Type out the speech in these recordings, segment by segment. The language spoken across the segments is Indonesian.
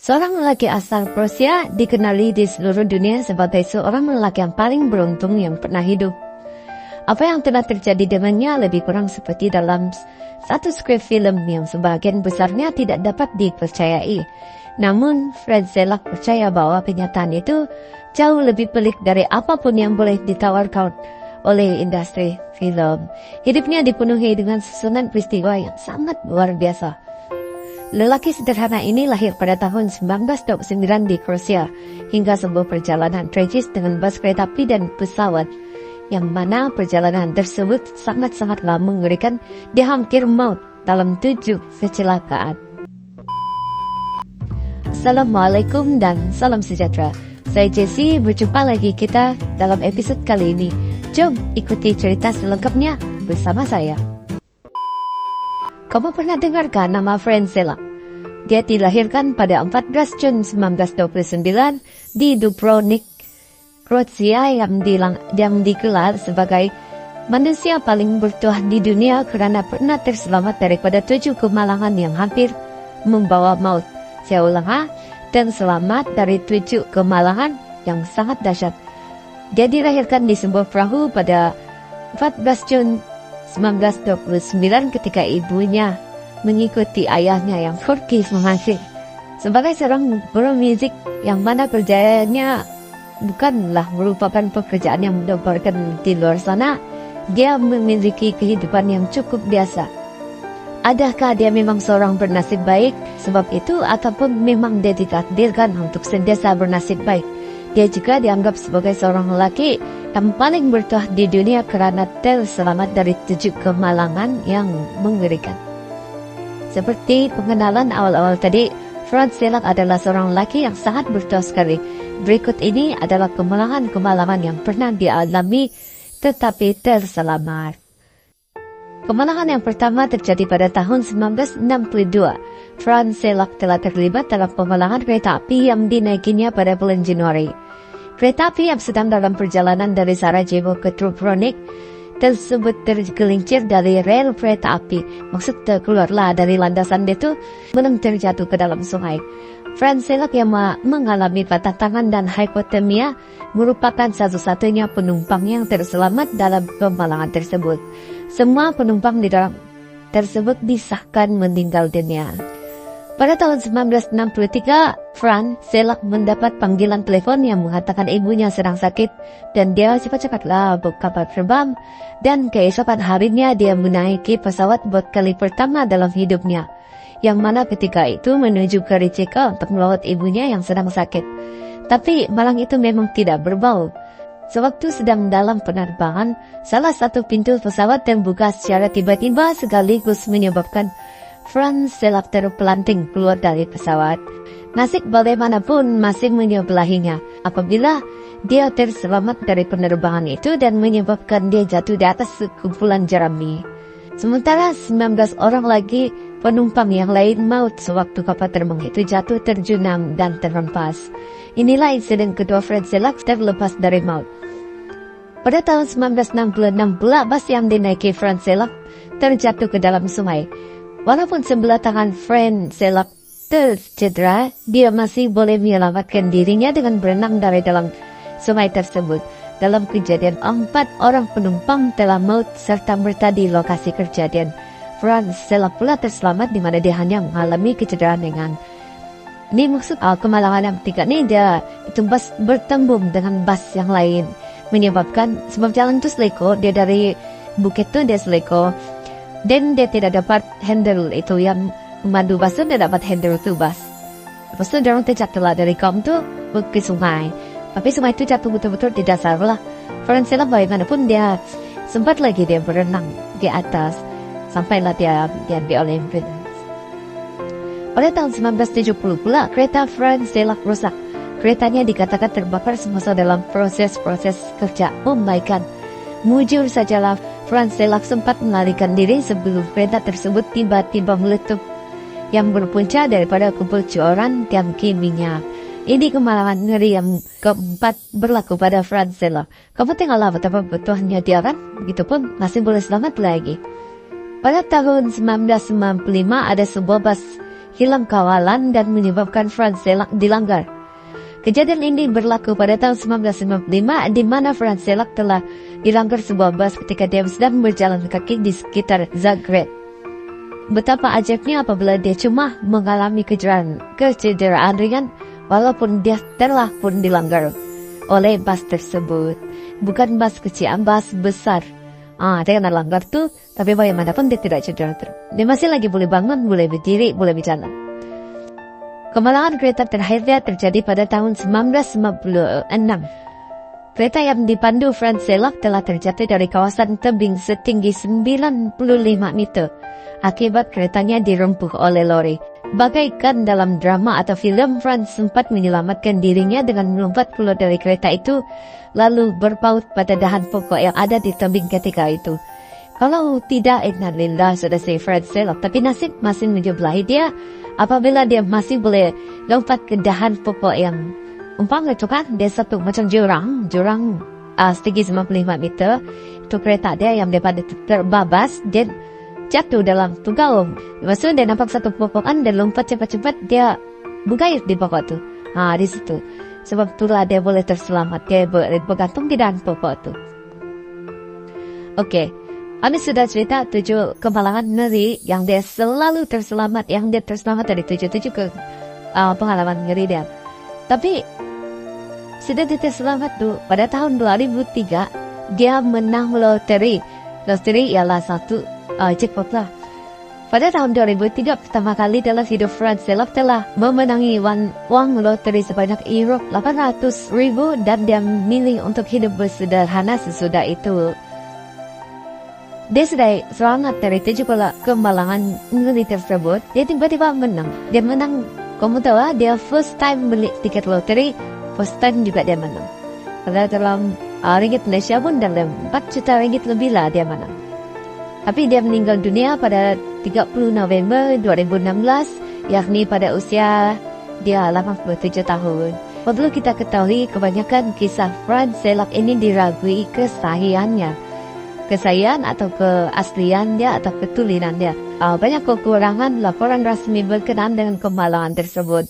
Seorang lelaki asal Prusia dikenali di seluruh dunia sebagai seorang lelaki yang paling beruntung yang pernah hidup. Apa yang telah terjadi dengannya lebih kurang seperti dalam satu skrip film yang sebagian besarnya tidak dapat dipercayai. Namun, Fred Zelak percaya bahwa kenyataan itu jauh lebih pelik dari apapun yang boleh ditawarkan oleh industri film. Hidupnya dipenuhi dengan susunan peristiwa yang sangat luar biasa. Lelaki sederhana ini lahir pada tahun 1929 di Kroasia hingga sebuah perjalanan tragis dengan bus kereta api dan pesawat, yang mana perjalanan tersebut sangat-sangatlah mengerikan. Dia hampir maut dalam 7 kecelakaan. Assalamualaikum dan salam sejahtera. Saya Jessie, berjumpa lagi kita dalam episode kali ini. Jom ikuti cerita selengkapnya bersama saya. Kamu pernah dengarkan nama Fred Zelak? Dia dilahirkan pada 14 Jun 1929 di Dubrovnik, Kroasia, yang digelar sebagai manusia paling bertuah di dunia karena pernah terselamat daripada 7 kemalangan yang hampir membawa maut. Saya ulang, dan selamat dari 7 kemalangan yang sangat dahsyat. Dia dilahirkan di sebuah perahu pada 14 Jun 1929 ketika ibunya mengikuti ayahnya yang pergi mengaji. Sebagai seorang guru musik yang mana kerjanya bukanlah merupakan pekerjaan yang mendebarkan di luar sana, dia memiliki kehidupan yang cukup biasa. Adakah dia memang seorang bernasib baik sebab itu, ataupun memang dia ditakdirkan untuk senantiasa bernasib baik? Dia juga dianggap sebagai seorang lelaki yang paling bertuah di dunia karena terselamat dari 7 kemalangan yang mengerikan. Seperti pengenalan awal-awal tadi, Fred Zelak adalah seorang lelaki yang sangat bertuah sekali. Berikut ini adalah kemalangan-kemalangan yang pernah dialami tetapi terselamat. Kemalangan yang pertama terjadi pada tahun 1962. Fred Zelak telah terlibat dalam kemalangan kereta api yang dinaikinya pada bulan Januari. Kereta api yang sedang dalam perjalanan dari Sarajevo ke Dubrovnik tersebut tergelincir dari rel kereta api. Maksudnya keluarlah dari landasan itu, menang terjatuh ke dalam sungai. Fred Zelak yang mengalami patah tangan dan hipotermia merupakan satu-satunya penumpang yang terselamat dalam kemalangan tersebut. Semua penumpang di dalam tersebut disahkan meninggal dunia. Pada tahun 1963, Fred Zelak mendapat panggilan telepon yang mengatakan ibunya sedang sakit dan dia cepat-cepatlah berkapal terbang, dan keesokan harinya dia menaiki pesawat buat kali pertama dalam hidupnya, yang mana ketika itu menuju ke Rijeka untuk merawat ibunya yang sedang sakit. Tapi malang itu memang tidak berbau. Sewaktu sedang dalam penerbangan, salah satu pintu pesawat terbuka secara tiba-tiba sekaligus menyebabkan Fred Zelak terpelanting keluar dari pesawat. Nasib bagaimanapun masih menyebelahinya apabila dia terselamat dari penerbangan itu dan menyebabkan dia jatuh di atas sekumpulan jerami. Sementara 19 orang lagi penumpang yang lain maut sewaktu kapal terbang itu jatuh terjunam dan terhempas. Inilah insiden kedua Fred Zelak terlepas dari maut. Pada tahun 1966 pula bus yang dinaiki Fred Zelak terjatuh ke dalam sungai. Walaupun sebelah tangan Fred Zelak tercedera, dia masih boleh menyelamatkan dirinya dengan berenang dari dalam sungai tersebut. Dalam kejadian, 4 orang penumpang telah maut serta merta di lokasi kejadian. Fred Zelak pula terselamat di mana dia hanya mengalami kecederaan ringan. Ini maksud kemalangan yang ketiga ini, dia itu bus bertembung dengan bus yang lain, menyebabkan sebab jalan itu seleko, dia dari bukit itu dia seleko, dan dia tidak dapat handle itu yang memandu bus itu, dia dapat handle itu bus. Lepas itu dia terjatuhlah dari kaum itu ke sungai. Tapi sungai itu jatuh betul-betul di dasar lah. Fred Zelak bagaimanapun dia sempat lagi dia berenang di atas sampailah dia di Olimpik. Pada tahun 1970 pula kereta Fred Zelak rusak. Keretanya dikatakan terbakar semasa dalam proses-proses kerja perbaikan. Mujur sajalah Fred Zelak sempat melarikan diri sebelum kereta tersebut tiba-tiba meletup, yang berpunca daripada kumpul cuoran dan minyak. Ini kemalangan ngeri yang keempat berlaku pada Fred Zelak. Kamu tinggallah betapa betuahnya dia kan? Begitupun masih boleh selamat lagi. Pada tahun 1995 ada sebuah bus hilang kawalan dan menyebabkan Franz-Zelak dilanggar. Kejadian ini berlaku pada tahun 1955 di mana Franz-Zelak telah dilanggar sebuah bus ketika dia sedang berjalan kaki di sekitar Zagreb. Betapa ajaibnya apabila dia cuma mengalami kecederaan ringan walaupun dia telah pun dilanggar oleh bus tersebut. Bukan bus kecil, bus besar. Dia kena langgar tuh, tapi bagaimanapun dia tidak cedera. Dia masih lagi boleh bangun, boleh berdiri, boleh berjalan. Kemalangan kereta terakhirnya terjadi pada tahun 1956. Kereta yang dipandu Franz-Zelak telah terjatuh dari kawasan tebing setinggi 95 meter. Akibat keretanya dirempuh oleh lori. Bagaikan dalam drama atau film, Franz sempat menyelamatkan dirinya dengan melompat keluar dari kereta itu, lalu berpaut pada dahan pokok yang ada di tebing ketika itu. Kalau tidak, innalillah, sudah si Franz-Zelak, tapi nasib masih menjumlahi dia apabila dia masih boleh lompat ke dahan pokok yang umpama itu kan dia satu macam jurang setinggi 55 meter. Itu kereta dia yang daripada terbabas dan jatuh dalam tunggal. Maksudnya dia nampak satu pokokan dan lompat cepat-cepat, dia bergayut di pokok itu. Di situ. Sebab itulah dia boleh terselamat. Dia bergantung di dahan pokok itu. Oke. Kami sudah cerita 7 kemalangan ngeri yang dia selalu terselamat, yang dia terselamat dari 7 ke pengalaman ngeri dia. Tapi sudah dia terselamat tuh pada tahun 2003 dia menang loteri. Loteri ialah satu jackpot lah. Pada tahun 2003 pertama kali dalam hidup Franz-Zelak telah memenangi uang loteri sebanyak Euro 800.000 dan dia memilih untuk hidup bersederhana sesudah itu. Dia sudah selamat dari 7 kemalangan ngeri tersebut. Dia tiba-tiba menang. Dia menang, kamu tahu lah, dia first time beli tiket loteri, first time juga dia menang. Pada dalam ringgit Malaysia pun dalam 4 juta ringgit lebih lah dia menang. Tapi dia meninggal dunia pada 30 November 2016, yakni pada usia dia 87 tahun. Perlu kita ketahui kebanyakan kisah Franz-Zelak ini diragui kesahihannya. Kesahihan atau keaslian dia atau ketulinan dia. Banyak kekurangan laporan rasmi berkenaan dengan kemalangan tersebut.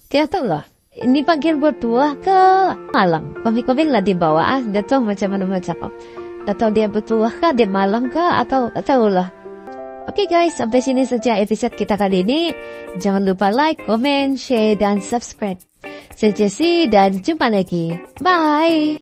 Dia tahu lah, ini panggil bertuah ke malang. Komik-komik lah dibawa, dia tahu macam mana cakap. Tak tahu dia bertuah kah, dia malang kah, atau tak tahu lah. Oke guys, sampai sini saja episode kita kali ini. Jangan lupa like, comment, share, dan subscribe. Saya Jessie dan jumpa lagi. Bye!